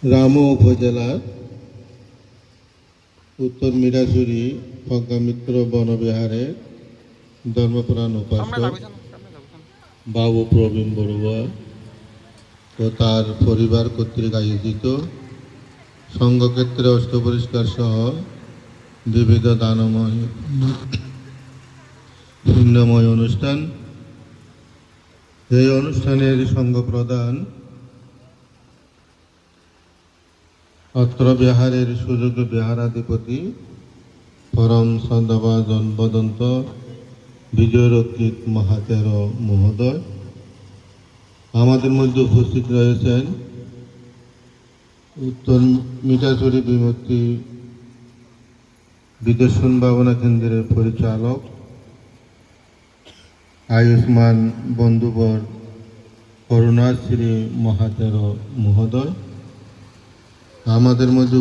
রামু উপজেলার উত্তর মিরাজুরি প্রজ্ঞামিত্র বনবিহারে ধর্মপ্রাণ উপাসক বাবু প্রবীণ বড়ুয়া ও তার পরিবার কর্তৃক আয়োজিত সংঘক্ষেত্রে অষ্টপরিষ্কার সহ বিবিধ দানময় পুণ্যময় অনুষ্ঠান। এই অনুষ্ঠানের সংঘ প্রধান অত্র বিহারের সুযোগ্য বিহারাধিপতি পরম শ্রদ্ধাভাজন বদন্ত বিজয়রক্ষিত মহাতের মহোদয়। আমাদের মধ্যে উপস্থিত রয়েছেন উত্তর মিঠাছড়ি বিমুক্তি বিদর্শন ভাবনা কেন্দ্রের পরিচালক আয়ুষ্মান বন্ধুবর করুণাশ্রী মহাতের মহোদয়। আমাদের মধ্যে